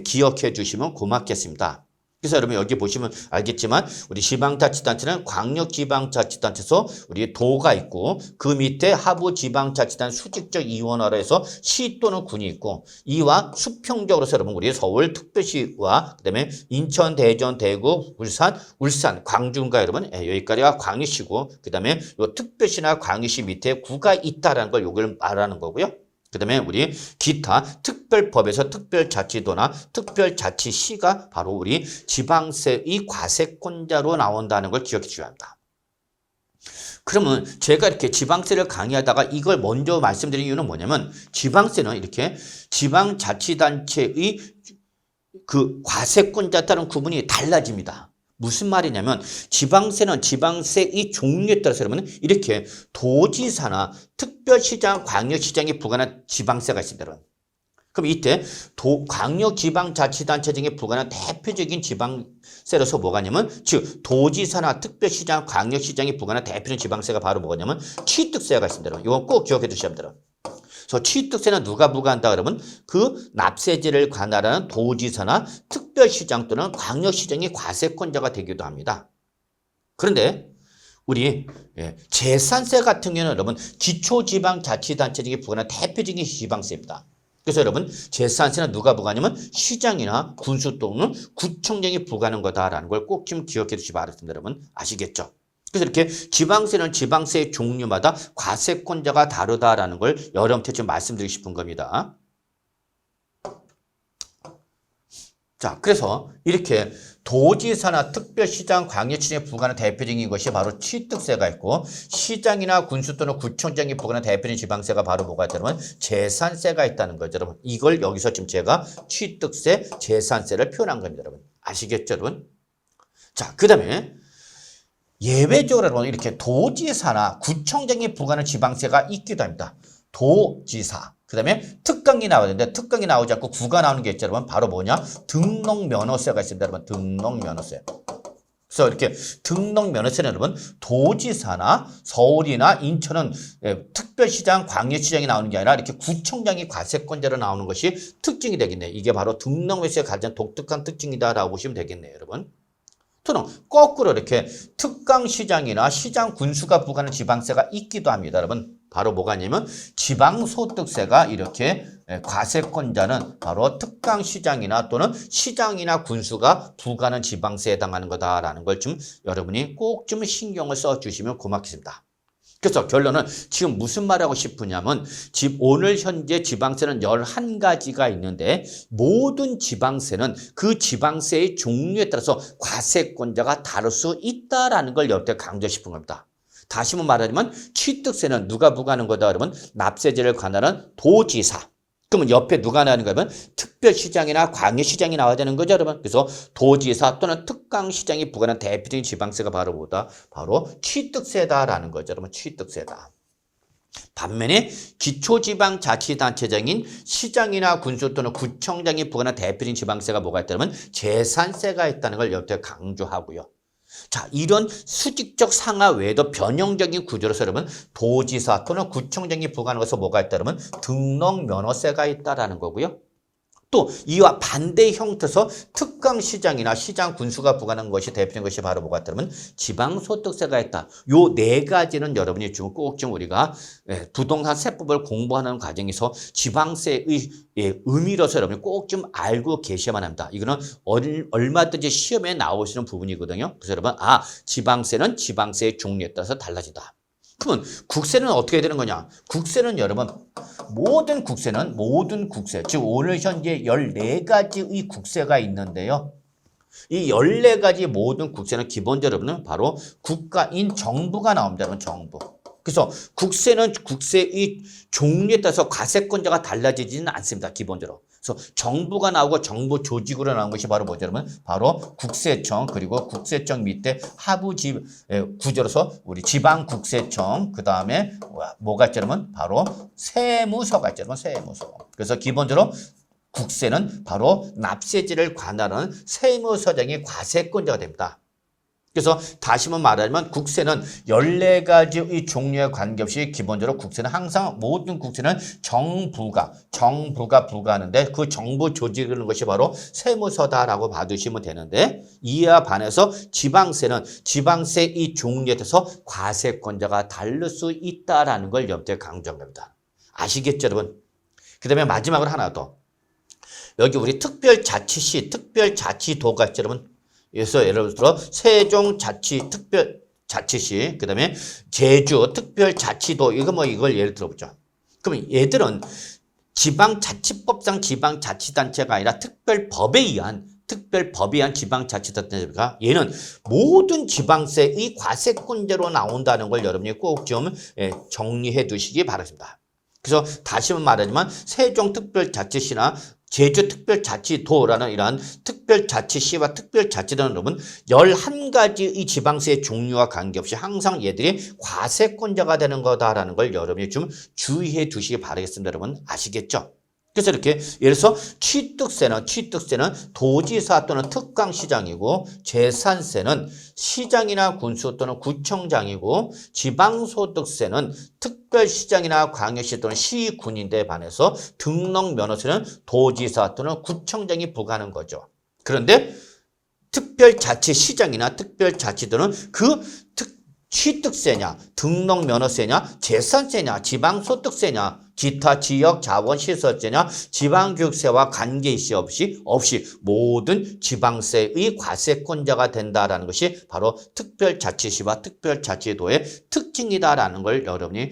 기억해 주시면 고맙겠습니다. 그래서 여러분 여기 보시면 알겠지만 우리 지방자치단체는 광역지방자치단체에서 우리 도가 있고 그 밑에 하부지방자치단 수직적위원회로 해서 시 또는 군이 있고 이와 수평적으로서 여러분 우리 서울특별시와 그다음에 인천, 대전, 대구, 울산, 광주인가 여러분 여기까지가 광역시고 그다음에 요 특별시나 광역시 밑에 구가 있다라는 걸 요걸 말하는 거고요. 그 다음에 우리 기타 특별법에서 특별자치도나 특별자치시가 바로 우리 지방세의 과세권자로 나온다는 걸 기억해 주셔야 합니다. 그러면 제가 이렇게 지방세를 강의하다가 이걸 먼저 말씀드린 이유는 뭐냐면 지방세는 이렇게 지방자치단체의 그 과세권자에 따른 구분이 달라집니다. 무슨 말이냐면 지방세는 지방세의 종류에 따라서 여러분 이렇게 도지사나 특별시장, 광역시장에 부과하는 지방세가 있습니다. 여러분. 그럼 이때 광역지방자치단체 중에 부과하는 대표적인 지방세로서 뭐가냐면 즉 도지사나 특별시장, 광역시장에 부과하는 대표적인 지방세가 바로 뭐냐면 취득세가 있습니다. 여러분. 이건 꼭 기억해 두셔야 합니다. 그래서 취득세는 누가 부과한다 그러면 그 납세제를 관할하는 도지사나 특별시장 또는 광역시장이 과세권자가 되기도 합니다. 그런데 우리 재산세 같은 경우는 여러분 기초지방자치단체 중에 부과하는 대표적인 지방세입니다. 그래서 여러분 재산세는 누가 부과하냐면 시장이나 군수 또는 구청장이 부과하는 거다라는 걸 꼭 좀 기억해 주시기 바랍니다. 여러분 아시겠죠? 그래서 이렇게 지방세는 지방세의 종류마다 과세권자가 다르다라는 걸 여러분한테 좀 말씀드리고 싶은 겁니다. 자, 그래서 이렇게 도지사나 특별시장, 광역시장에 부과하는 대표적인 것이 바로 취득세가 있고 시장이나 군수 또는 구청장이 부과하는 대표적인 지방세가 바로 뭐가 있다면 재산세가 있다는 거죠, 여러분. 이걸 여기서 지금 제가 취득세, 재산세를 표현한 겁니다, 여러분. 아시겠죠, 여러분? 자, 그 다음에 예외적으로 이렇게 도지사나 구청장이 부과하는 지방세가 있기도 합니다. 도지사. 그 다음에 특강이 나와야 되는데 특강이 나오지 않고 구가 나오는 게 있죠, 여러분. 바로 뭐냐? 등록면허세가 있습니다, 여러분. 등록면허세. 그래서 이렇게 등록면허세는 여러분 도지사나 서울이나 인천은 특별시장, 광역시장이 나오는 게 아니라 이렇게 구청장이 과세권자로 나오는 것이 특징이 되겠네요. 이게 바로 등록면허세의 가장 독특한 특징이다라고 보시면 되겠네요, 여러분. 또는 거꾸로 이렇게 특강시장이나 시장 군수가 부과하는 지방세가 있기도 합니다, 여러분. 바로 뭐가 있냐면 지방소득세가 이렇게 과세권자는 바로 특강시장이나 또는 시장이나 군수가 부과하는 지방세에 해당하는 거다라는 걸 좀 여러분이 꼭 좀 신경을 써주시면 고맙겠습니다. 그래서 결론은 지금 무슨 말하고 싶으냐면 오늘 현재 지방세는 11가지가 있는데 모든 지방세는 그 지방세의 종류에 따라서 과세권자가 다를 수 있다라는 걸 여태 강조하고 싶은 겁니다. 다시 한번 말하자면 취득세는 누가 부과하는 거다 그러면 납세제를 관할하는 도지사. 그러면 옆에 누가 나오는 거면 특별시장이나 광역시장이 나와야 되는 거죠, 여러분. 그래서 도지사 또는 특강시장이 부과하는 대표적인 지방세가 바로 뭐다? 바로 취득세다라는 거죠, 여러분. 취득세다. 반면에 기초지방자치단체장인 시장이나 군수 또는 구청장이 부과하는 대표적인 지방세가 뭐가 있다면 재산세가 있다는 걸 여태 강조하고요. 자, 이런 수직적 상하 외에도 변형적인 구조로서 여러분 도지사 또는 구청장이 부과하는 것은 뭐가 있다 그러면 등록면허세가 있다라는 거고요. 또 이와 반대 형태에서 특강시장이나 시장 군수가 부과하는 것이 대표적인 것이 바로 뭐가 있다 그러면 지방소득세가 있다. 요 네 가지는 여러분이 지금 꼭 좀 우리가 부동산 세법을 공부하는 과정에서 지방세의 의미로서 여러분이 꼭 좀 알고 계셔야만 합니다. 이거는 얼마든지 시험에 나오시는 부분이거든요. 그래서 여러분 지방세는 지방세의 종류에 따라서 달라진다. 그러면 국세는 어떻게 되는 거냐? 국세는 여러분 모든 국세 즉 오늘 현재 14가지의 국세가 있는데요. 이 14가지 모든 국세는 기본적으로는 바로 국가인 정부가 나옵니다. 여러분 정부. 그래서 국세는 국세의 종류에 따라서 과세권자가 달라지지는 않습니다. 기본적으로. 그래서 정부가 나오고 정부 조직으로 나온 것이 바로 뭐죠, 여러분? 바로 국세청, 그리고 국세청 밑에 하부 구조로서 우리 지방국세청, 그 다음에 뭐가 있죠, 여러분? 바로 세무서가 있죠, 여러분? 세무서. 그래서 기본적으로 국세는 바로 납세제를 관할하는 세무서장이 과세권자가 됩니다. 그래서 다시 한번 말하자면 국세는 14가지의 종류에 관계없이 기본적으로 국세는 항상 모든 국세는 정부가 부과하는데 그 정부 조직을 것이 바로 세무서다라고 봐두시면 되는데 이와 반해서 지방세는 지방세의 종류에 대해서 과세권자가 다를 수 있다라는 걸 염두에 강조한 겁니다. 아시겠죠, 여러분? 그 다음에 마지막으로 하나 더. 여기 우리 특별자치시, 특별자치도가 있죠, 여러분? 그래서 예를 들어 세종자치특별자치시, 그 다음에 제주특별자치도 이걸 예를 들어보죠. 그럼 얘들은 지방자치법상 지방자치단체가 아니라 특별법에 의한 지방자치단체가 얘는 모든 지방세의 과세권자로 나온다는 걸 여러분이 꼭 좀 정리해 두시기 바랍니다. 그래서 다시 한번 말하지만 세종특별자치시나 제주특별자치도라는 이러한 특별자치시와 특별자치도는 여러분 11가지의 지방세 종류와 관계없이 항상 얘들이 과세권자가 되는 거다라는 걸 여러분이 좀 주의해 두시기 바라겠습니다. 여러분 아시겠죠? 그래서 이렇게 예를 들어서 취득세는 도지사 또는 특강시장이고 재산세는 시장이나 군수 또는 구청장이고 지방소득세는 특별시장이나 광역시 또는 시군인데 반해서 등록면허세는 도지사 또는 구청장이 부과하는 거죠. 그런데 특별자치시장이나 특별자치도는 그 취득세냐, 등록면허세냐, 재산세냐, 지방소득세냐, 기타 지역자원시설세냐, 지방교육세와 관계시 없이 모든 지방세의 과세권자가 된다라는 것이 바로 특별자치시와 특별자치도의 특징이다라는 걸 여러분이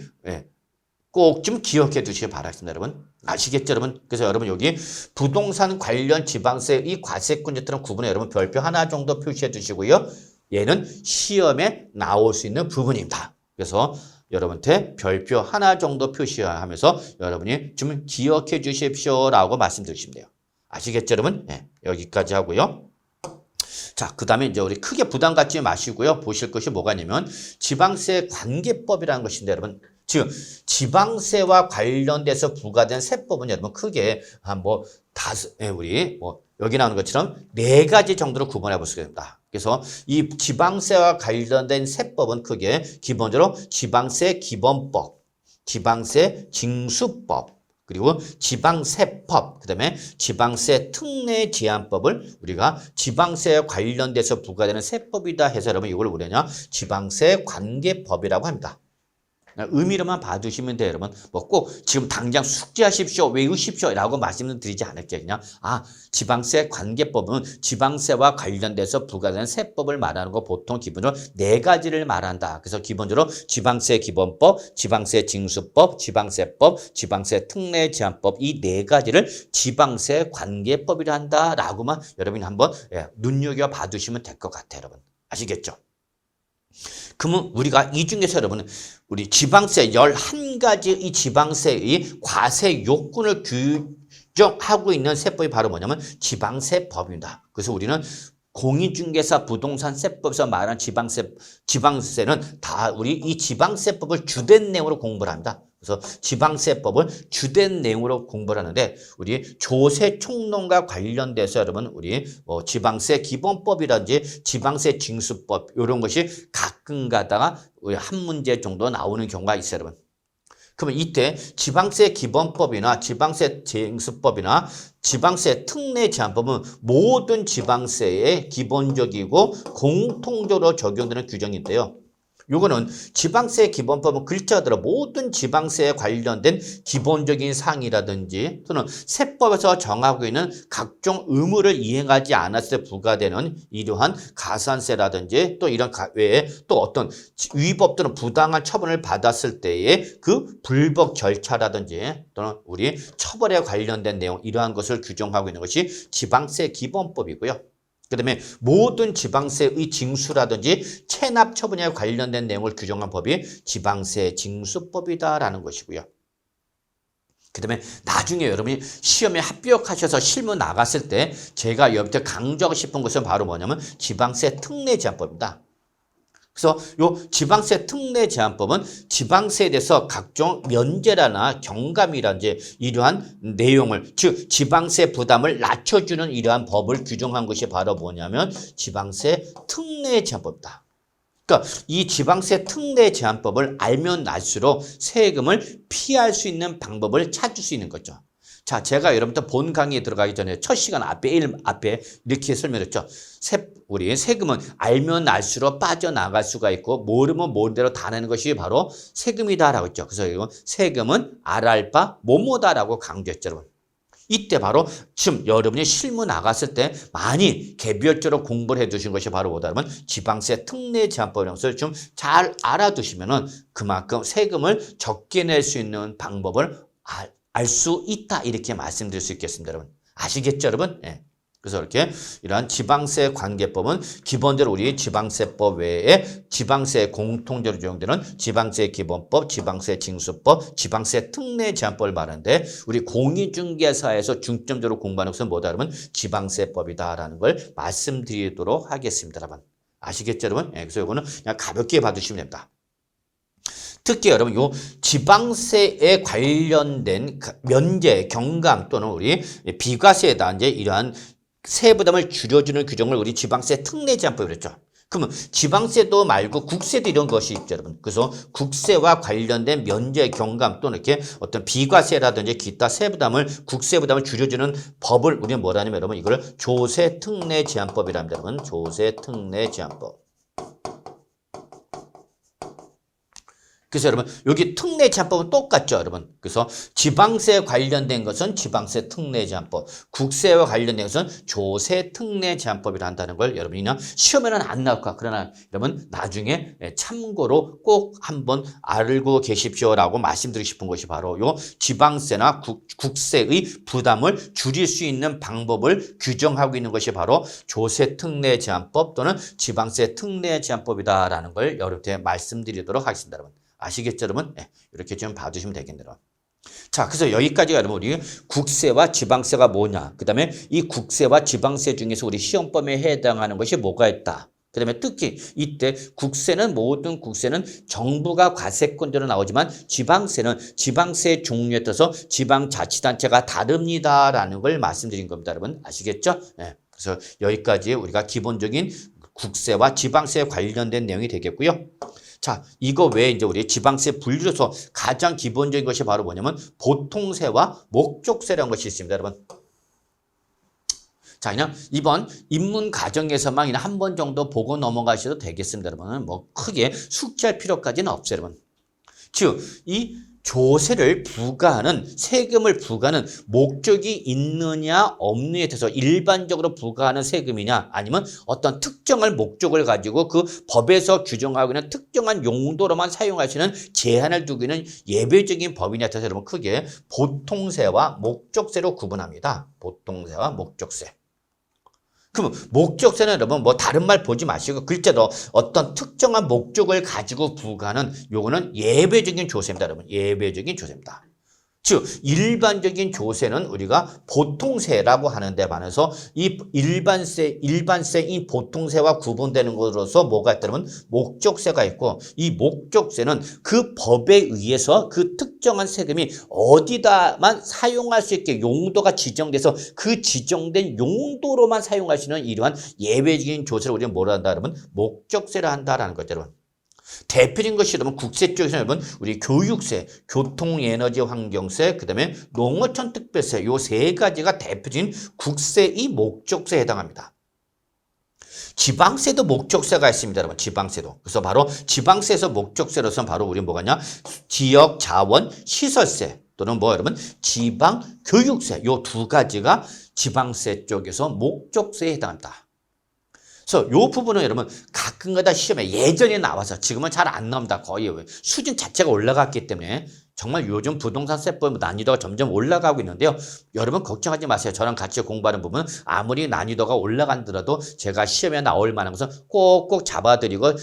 꼭 좀 기억해 두시기 바라겠습니다. 여러분 아시겠죠, 여러분? 그래서 여러분 여기 부동산 관련 지방세의 과세권자들은 구분해 여러분 별표 하나 정도 표시해 두시고요. 얘는 시험에 나올 수 있는 부분입니다. 그래서 여러분한테 별표 하나 정도 표시하면서 여러분이 좀 기억해 주십시오라고 말씀드리시면 돼요. 아시겠죠, 여러분? 네, 여기까지 하고요. 자, 그 다음에 이제 우리 크게 부담 갖지 마시고요. 보실 것이 뭐가 있냐면 지방세 관계법이라는 것인데 여러분 지금 지방세와 관련돼서 부과된 세법은 여러분 크게 우리 여기 나오는 것처럼 4가지 정도로 구분해 볼 수가 있습니다. 그래서 이 지방세와 관련된 세법은 크게 기본적으로 지방세 기본법, 지방세 징수법, 그리고 지방세법, 그 다음에 지방세 특례 제한법을 우리가 지방세에 관련돼서 부과되는 세법이다 해서 여러분 이걸 우리냐 지방세 관계법이라고 합니다. 의미로만 봐두시면 돼요, 여러분. 꼭 지금 당장 숙지하십시오, 외우십시오 라고 말씀을 드리지 않을게요. 그냥 지방세 관계법은 지방세와 관련돼서 부과되는 세법을 말하는 거 보통 기본적으로 4가지를 말한다. 그래서 기본적으로 지방세 기본법, 지방세 징수법, 지방세법, 지방세 특례 제한법 이 4가지를 지방세 관계법이라 한다라고만 여러분이 한번 눈여겨 봐두시면 될 것 같아요, 여러분. 아시겠죠? 그러면 우리가 이 중에서 여러분 우리 지방세 11가지의 지방세의 과세 요건을 규정하고 있는 세법이 바로 뭐냐면 지방세법입니다. 그래서 우리는 공인중개사 부동산세법에서 말하는 지방세는 다 우리 이 지방세법을 주된 내용으로 공부를 합니다. 그래서 지방세법을 주된 내용으로 공부를 하는데 우리 조세 총론과 관련돼서 여러분 우리 지방세 기본법이라든지 지방세 징수법 이런 것이 가끔 가다가 우리 한 문제 정도 나오는 경우가 있어요, 여러분. 그러면 이때 지방세 기본법이나 지방세 징수법이나 지방세 특례 제한법은 모든 지방세에 기본적이고 공통적으로 적용되는 규정인데요. 요거는 지방세 기본법은 글자 그대로 모든 지방세에 관련된 기본적인 사항이라든지 또는 세법에서 정하고 있는 각종 의무를 이행하지 않았을 때 부과되는 이러한 가산세라든지 또 이런 외에 또 어떤 위법 또는 부당한 처분을 받았을 때의 그 불법 절차라든지 또는 우리 처벌에 관련된 내용 이러한 것을 규정하고 있는 것이 지방세 기본법이고요. 그 다음에 모든 지방세의 징수라든지 체납 처분에 관련된 내용을 규정한 법이 지방세 징수법이다라는 것이고요. 그 다음에 나중에 여러분이 시험에 합격하셔서 실무 나갔을 때 제가 여기서 강조하고 싶은 것은 바로 뭐냐면 지방세 특례 제한법입니다. 그래서 요 지방세 특례 제한법은 지방세에 대해서 각종 면제라나 경감이라든지 이러한 내용을, 즉 지방세 부담을 낮춰주는 이러한 법을 규정한 것이 바로 뭐냐면 지방세 특례 제한법이다. 그러니까 이 지방세 특례 제한법을 알면 알수록 세금을 피할 수 있는 방법을 찾을 수 있는 거죠. 자, 제가 여러분들 본 강의에 들어가기 전에 첫 시간 앞에 이렇게 설명했죠. 우리 세금은 알면 알수록 빠져나갈 수가 있고 모르면 모른 대로 다 내는 것이 바로 세금이다라고 했죠. 그래서 이건 세금은 알할 바 뭐뭐다라고 강조했죠, 여러분. 이때 바로 지금 여러분이 실무 나갔을 때 많이 개별적으로 공부를 해두신 것이 바로 뭐다라면 지방세 특례 제한법이라는 것을 좀 잘 알아두시면은 그만큼 세금을 적게 낼 수 있는 방법을 알 수 있다 이렇게 말씀드릴 수 있겠습니다, 여러분. 아시겠죠, 여러분? 예. 그래서 이렇게 이러한 지방세 관계법은 기본적으로 우리 지방세법 외에 지방세 공통적으로 적용되는 지방세 기본법, 지방세 징수법, 지방세 특례 제한법을 말하는데 우리 공인중개사에서 중점적으로 공부하는 것은 뭐다 그러면 지방세법이다라는 걸 말씀드리도록 하겠습니다, 여러분. 아시겠죠, 여러분? 예. 그래서 이거는 그냥 가볍게 봐두시면 됩니다. 특히 여러분 요 지방세에 관련된 면제, 경감 또는 우리 비과세에다 이제 이러한 세부담을 줄여주는 규정을 우리 지방세 특례 제한법이라고 했죠. 그러면 지방세도 말고 국세도 이런 것이 있죠, 여러분. 그래서 국세와 관련된 면제, 경감 또는 이렇게 어떤 비과세라든지 기타 세부담을 국세부담을 줄여주는 법을 우리는 뭐라 하냐면 여러분 이걸 조세 특례 제한법이랍니다, 여러분. 조세 특례 제한법. 그래서 여러분 여기 특례 제한법은 똑같죠, 여러분. 그래서 지방세 관련된 것은 지방세 특례 제한법, 국세와 관련된 것은 조세 특례 제한법이라 한다는 걸 여러분이 시험에는 안 나올 거야. 그러나 여러분 나중에 참고로 꼭 한번 알고 계십시오라고 말씀드리고 싶은 것이 바로 요 지방세나 국세의 부담을 줄일 수 있는 방법을 규정하고 있는 것이 바로 조세 특례 제한법 또는 지방세 특례 제한법이다라는 걸 여러분께 말씀드리도록 하겠습니다, 여러분. 아시겠죠, 여러분? 네, 이렇게 좀 봐주시면 되겠네요. 자, 그래서 여기까지가 여러분 우리 국세와 지방세가 뭐냐? 그 다음에 이 국세와 지방세 중에서 우리 시험범위에 해당하는 것이 뭐가 있다? 그 다음에 특히 이때 국세는 모든 국세는 정부가 과세권자로 나오지만 지방세는 지방세 종류에 따라서 지방자치단체가 다릅니다라는 걸 말씀드린 겁니다, 여러분. 아시겠죠? 네, 그래서 여기까지 우리가 기본적인 국세와 지방세에 관련된 내용이 되겠고요. 자, 이거 외에 이제 우리 지방세 분류로서 가장 기본적인 것이 바로 뭐냐면 보통세와 목적세라는 것이 있습니다, 여러분. 자, 그냥 이번 입문 과정에서만 그냥 한 번 정도 보고 넘어가셔도 되겠습니다, 여러분. 뭐 크게 숙지할 필요까지는 없어요, 여러분. 즉, 이 조세를 부과하는 세금을 부과하는 목적이 있느냐 없느냐에 대해서 일반적으로 부과하는 세금이냐 아니면 어떤 특정한 목적을 가지고 그 법에서 규정하고 있는 특정한 용도로만 사용할 수 있는 제한을 두고 있는 예외적인 법이냐에 대해서 여러분 크게 보통세와 목적세로 구분합니다. 보통세와 목적세. 그럼 목적세는 여러분 뭐 다른 말 보지 마시고 글자로 어떤 특정한 목적을 가지고 부과하는 요거는 예외적인 조세입니다, 여러분. 예외적인 조세입니다. 즉 일반적인 조세는 우리가 보통세라고 하는데 반해서 이 일반세인 보통세와 구분되는 것으로서 뭐가 있다면 목적세가 있고 이 목적세는 그 법에 의해서 그 특정한 세금이 어디다만 사용할 수 있게 용도가 지정돼서 그 지정된 용도로만 사용할 수 있는 이러한 예외적인 조세를 우리가 뭐라 한다 그러면 목적세라 한다라는 거죠, 여러분. 대표적인 것이 여러분 국세 쪽에서 여러분 우리 교육세, 교통에너지 환경세, 그다음에 농어촌 특별세 요 세 가지가 대표적인 국세의 목적세에 해당합니다. 지방세도 목적세가 있습니다, 여러분. 지방세도. 그래서 바로 지방세에서 목적세로서는 바로 우리 뭐가냐? 지역 자원 시설세 또는 뭐 여러분 지방 교육세 요 두 가지가 지방세 쪽에서 목적세에 해당합니다. 그래서 요 부분은 여러분 가끔가다 시험에 예전에 나와서 지금은 잘 안 나옵니다. 거의 수준 자체가 올라갔기 때문에 정말 요즘 부동산 세법 난이도가 점점 올라가고 있는데요. 여러분 걱정하지 마세요. 저랑 같이 공부하는 부분 아무리 난이도가 올라간더라도 제가 시험에 나올 만한 것은 꼭꼭 잡아드리고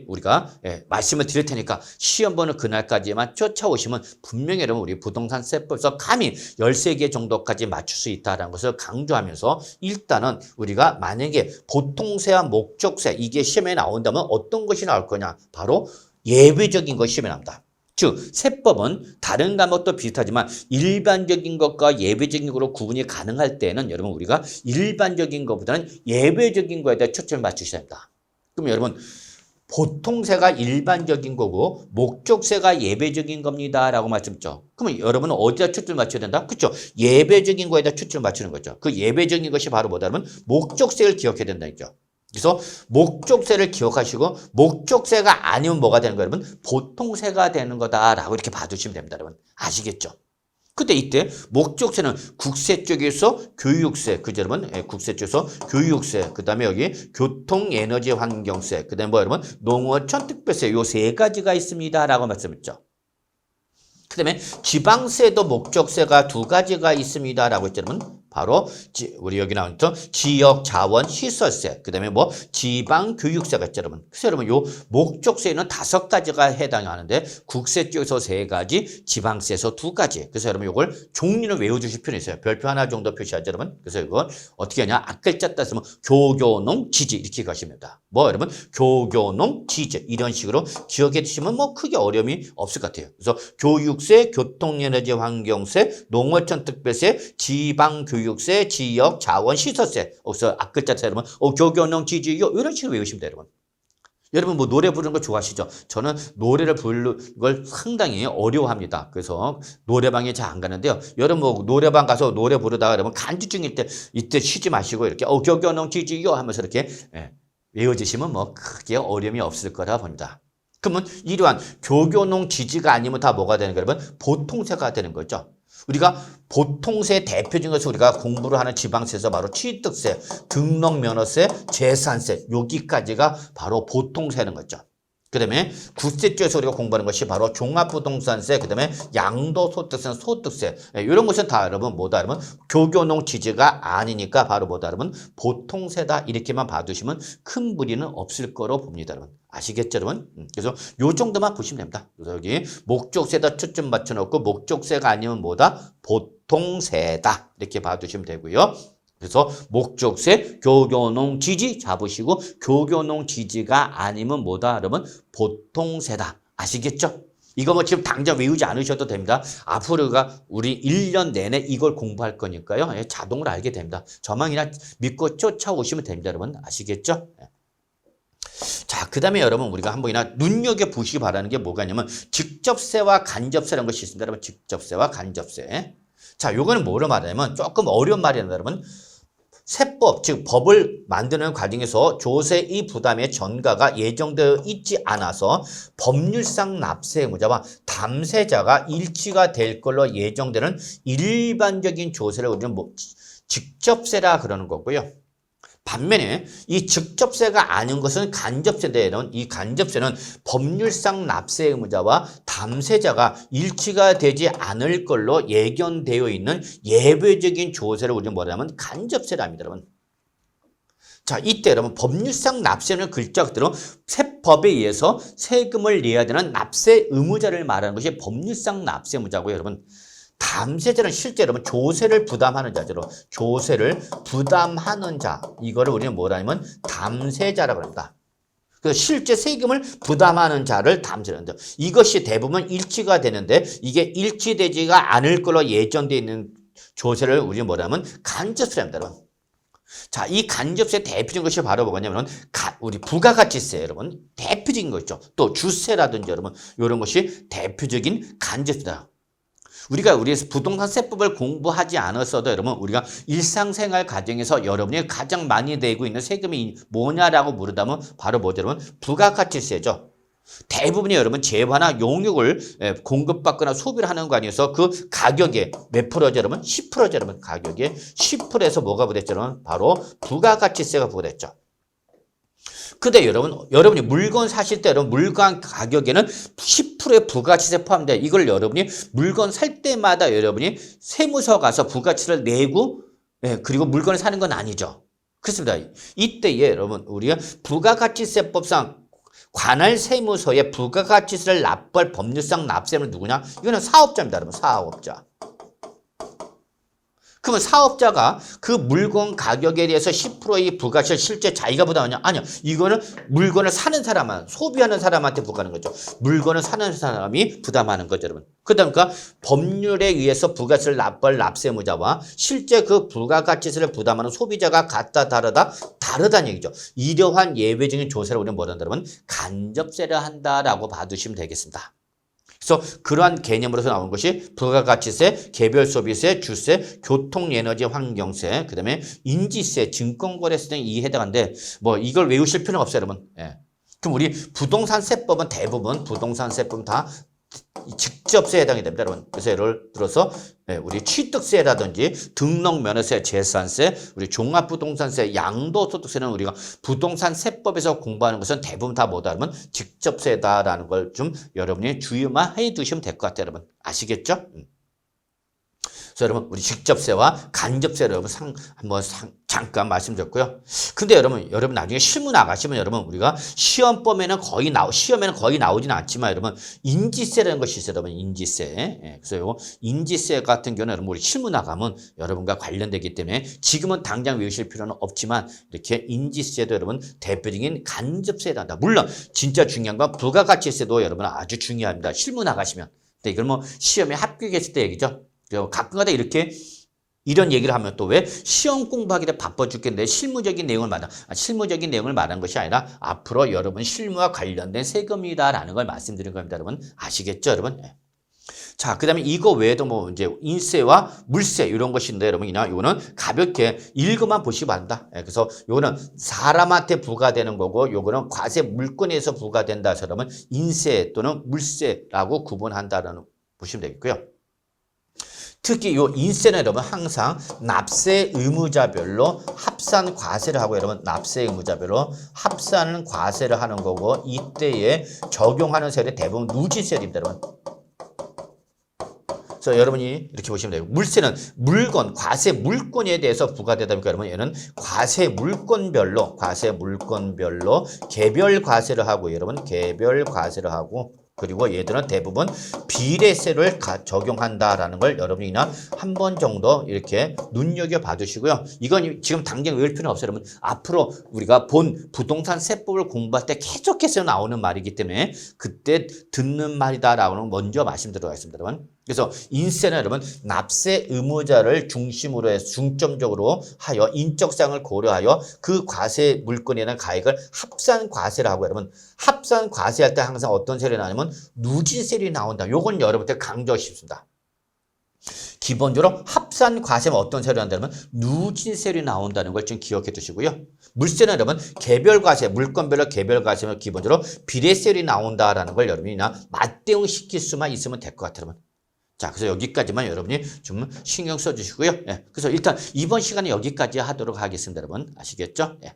우리가 말씀을 드릴 테니까 시험 보는 그날까지만 쫓아오시면 분명히 여러분 우리 부동산 세법에서 감히 13개 정도까지 맞출 수 있다는 것을 강조하면서 일단은 우리가 만약에 보통세와 목적세 이게 시험에 나온다면 어떤 것이 나올 거냐? 바로 예외적인 것이 시험에 나옵니다. 즉 세법은 다른 과목도 비슷하지만 일반적인 것과 예외적인 것으로 구분이 가능할 때는 여러분 우리가 일반적인 것보다는 예외적인 것에 대해 초점을 맞추셔야 합니다. 그럼 여러분 보통세가 일반적인 거고 목적세가 예외적인 겁니다 라고 말씀했죠. 그러면 여러분은 어디다 초점을 맞춰야 된다? 그렇죠. 예외적인 거에다 초점을 맞추는 거죠. 그 예외적인 것이 바로 뭐냐면 목적세를 기억해야 된다죠. 그래서 목적세를 기억하시고 목적세가 아니면 뭐가 되는 거예요, 여러분? 보통세가 되는 거다라고 이렇게 봐두시면 됩니다, 여러분. 아시겠죠? 근데 이때 목적세는 국세 쪽에서 교육세, 그죠, 여러분? 국세 쪽에서 교육세, 그 다음에 여기 교통, 에너지, 환경세, 그 다음에 뭐 여러분? 농어촌 특별세 요 세 가지가 있습니다라고 말씀했죠. 그 다음에 지방세도 목적세가 두 가지가 있습니다라고 했죠, 여러분. 바로 우리 여기 나오는 지역 자원 시설세, 그 다음에 뭐 지방 교육세가 있죠, 여러분. 그래서 여러분 요 목적세는 5가지가 해당하는데 국세 쪽에서 3가지, 지방세에서 2가지. 그래서 여러분 요걸 종류를 외워주실 필요가 있어요. 별표 하나 정도 표시하죠, 여러분. 그래서 이걸 어떻게 하냐? 앞글자 따서면 교교농 지지 이렇게 가십니다. 뭐 여러분 교교농 지지 이런 식으로 기억해 두시면 뭐 크게 어려움이 없을 것 같아요. 그래서 교육세, 교통에너지 환경세, 농어촌 특별세, 지방 교육세, 지역 자원 시설세. 그래서 앞글자 여러분 교교농 지지 이런 식으로 외우시면 돼요, 여러분. 여러분 뭐 노래 부르는 거 좋아하시죠? 저는 노래를 부르는 걸 상당히 어려워합니다. 그래서 노래방에 잘 안 가는데요. 여러분 뭐 노래방 가서 노래 부르다가 여러분 간주 중일 때 이때 쉬지 마시고 이렇게 교교농 지지요 하면서 이렇게 외워주시면 뭐 크게 어려움이 없을 거라 봅니다. 그러면 이러한 교교농 지지가 아니면 다 뭐가 되는 거예요, 여러분? 보통세가 되는 거죠. 우리가 보통세 대표적인 것을 우리가 공부를 하는 지방세에서 바로 취득세, 등록면허세, 재산세 여기까지가 바로 보통세는 거죠. 그 다음에 국세 쪽에서 우리가 공부하는 것이 바로 종합부동산세, 그 다음에 양도소득세, 소득세 이런 것은 다 여러분 뭐다 여러분 교교농 지지가 아니니까 바로 뭐다 여러분 보통세다 이렇게만 봐두시면 큰 무리는 없을 거로 봅니다, 여러분. 아시겠죠, 여러분? 그래서 요 정도만 보시면 됩니다. 그래서 여기 목적세다 초점 맞춰놓고 목적세가 아니면 뭐다 보통세다 이렇게 봐두시면 되고요. 그래서 목적세, 교교농 지지 잡으시고 교교농 지지가 아니면 뭐다 여러분? 보통세다. 아시겠죠? 이거 뭐 지금 당장 외우지 않으셔도 됩니다. 앞으로가 우리 1년 내내 이걸 공부할 거니까요. 자동으로 알게 됩니다. 저만 그냥 믿고 쫓아오시면 됩니다, 여러분. 아시겠죠? 자, 그 다음에 여러분 우리가 한번이나 눈여겨보시기 바라는 게 뭐가 있냐면 직접세와 간접세라는 것이 있습니다, 여러분. 직접세와 간접세. 자, 요거는 뭐로 말하냐면 조금 어려운 말이랍니다, 여러분. 세법, 즉 법을 만드는 과정에서 조세의 부담의 전가가 예정되어 있지 않아서 법률상 납세 의무자와 담세자가 일치가 될 걸로 예정되는 일반적인 조세를 우리는 직접세라 그러는 거고요. 반면에 이 직접세가 아닌 것은 간접세인데 이 간접세는 법률상 납세 의무자와 담세자가 일치가 되지 않을 걸로 예견되어 있는 예외적인 조세를 우리는 뭐라면 간접세랍니다, 여러분. 자, 이때 여러분 법률상 납세는 글자 그대로 세법에 의해서 세금을 내야 되는 납세 의무자를 말하는 것이 법률상 납세 의무자고요, 여러분. 담세자는 실제 여러분 조세를 부담하는 자죠. 조세를 부담하는 자. 이거를 우리는 뭐라냐면 담세자라고 합니다. 그래서 실제 세금을 부담하는 자를 담세한다. 이것이 대부분 일치가 되는데 이게 일치되지가 않을 걸로 예정되어 있는 조세를 우리는 뭐라면 간접세랍니다, 여러분. 자, 이 간접세 대표적인 것이 바로 뭐냐면 우리 부가가치세 여러분 대표적인 거 있죠. 또 주세라든지 여러분 이런 것이 대표적인 간접세다. 우리가 부동산 세법을 공부하지 않았어도 여러분 우리가 일상생활 과정에서 여러분이 가장 많이 내고 있는 세금이 뭐냐라고 물으다면 바로 뭐죠, 여러분? 부가가치세죠. 대부분이 여러분 재화나 용역을 공급받거나 소비를 하는 거 아니어서 그 가격에 몇 프로죠, 여러분? 10%죠, 여러분. 가격에 10%에서 뭐가 부과됐죠, 여러분? 바로 부가가치세가 부과됐죠. 근데 여러분이 물건 사실 때 여러분 물건 가격에는 10%의 부가치세 포함돼. 이걸 여러분이 물건 살 때마다 여러분이 세무서 가서 부가치를 내고 예, 그리고 물건을 사는 건 아니죠. 그렇습니다. 이때에 여러분 우리가 부가가치세법상 관할 세무서에 부가가치세를 납부할 법률상 납세는 누구냐? 이거는 사업자입니다. 여러분 사업자. 그러면 사업자가 그 물건 가격에 대해서 10%의 부가치를 실제 자기가 부담하냐? 아니요. 이거는 물건을 사는 사람만, 소비하는 사람한테 부과하는 거죠. 물건을 사는 사람이 부담하는 거죠, 여러분. 그러니까 법률에 의해서 부가치를 납부할 납세무자와 실제 그 부가가치세를 부담하는 소비자가 같다, 다르다는 얘기죠. 이러한 예외적인 조세를 우리는 뭐라 한다면 간접세를 한다라고 봐두시면 되겠습니다. 그래서 그러한 개념으로서 나온 것이 부가가치세, 개별소비세, 주세, 교통에너지 환경세, 그 다음에 인지세, 증권거래세 등이 이에 해당하는데 뭐 이걸 외우실 필요는 없어요, 여러분. 예. 그럼 우리 부동산세법은 대부분 부동산세법은 다 직접세에 해당이 됩니다, 여러분. 그래서 예를 들어서 우리 취득세라든지 등록면허세, 재산세, 우리 종합부동산세, 양도소득세는 우리가 부동산세법에서 공부하는 것은 대부분 다 뭐다 하면 직접세다라는 걸 좀 여러분이 주의만 해 두시면 될 것 같아요, 여러분. 아시겠죠? 그래서 여러분 우리 직접세와 간접세를 여러분 잠깐 말씀드렸고요. 근데 여러분 나중에 실무 나가시면 여러분 우리가 시험에는 거의 나오지는 않지만 여러분 인지세라는 것이 있어요, 여러분. 인지세. 예, 그래서 요 인지세 같은 경우는 여러분 우리 실무 나가면 여러분과 관련되기 때문에 지금은 당장 외우실 필요는 없지만 이렇게 인지세도 여러분 대표적인 간접세다 한다. 물론 진짜 중요한 건 부가가치세도 여러분 아주 중요합니다. 실무 나가시면. 근데 이걸 뭐 시험에 합격했을 때 얘기죠. 가끔가다 이런 얘기를 하면 또 왜 시험 공부하기 때 바빠 죽겠는데 실무적인 내용을 말한 것이 아니라 앞으로 여러분 실무와 관련된 세금이다라는 걸 말씀드린 겁니다, 여러분. 아시겠죠, 여러분? 네. 자, 그 다음에 이거 외에도 뭐 이제 인세와 물세 이런 것인데 여러분 이거는 가볍게 읽어만 보시기 바랍니다. 네, 그래서 요거는 사람한테 부과되는 거고 요거는 과세 물건에서 부과된다 해서 여러분 인세 또는 물세라고 구분한다라는 보시면 되겠고요. 특히 요 인세는 여러분 항상 납세 의무자별로 합산 과세를 하고 여러분 납세 의무자별로 합산 과세를 하는 거고 이때에 적용하는 세율이 대부분 누진세율입니다, 여러분. 그래서 여러분이 이렇게 보시면 돼요. 물세는 물건, 과세 물건에 대해서 부과되다 보니까 여러분 얘는 과세 물건별로 개별 과세를 하고 여러분 개별 과세를 하고 그리고 얘들은 대부분 비례세를 적용한다라는 걸 여러분이 한 번 정도 이렇게 눈여겨 봐주시고요. 이건 지금 당장 외울 필요는 없어요, 여러분. 앞으로 우리가 본 부동산 세법을 공부할 때 계속해서 나오는 말이기 때문에 그때 듣는 말이다라고 먼저 말씀드리겠습니다, 여러분. 그래서 인세는 여러분 납세 의무자를 중심으로 해서 중점적으로 하여 인적사항을 고려하여 그 과세 물건에 대한 가액을 합산 과세를 하고 여러분 합산 과세할 때 항상 어떤 세율이 나오냐면 누진세율이 나온다. 요건 여러분한테 강조하고 싶습니다. 기본적으로 합산 과세면 어떤 세율이 나온다면 누진세율이 나온다는 걸 좀 기억해 두시고요. 물세는 여러분 개별 과세, 물건별로 개별 과세면 기본적으로 비례세율이 나온다라는 걸 여러분이 맞대응 시킬 수만 있으면 될 것 같아요, 여러분. 자, 그래서 여기까지만 여러분이 좀 신경 써주시고요. 예, 그래서 일단 이번 시간에 여기까지 하도록 하겠습니다, 여러분. 아시겠죠? 예.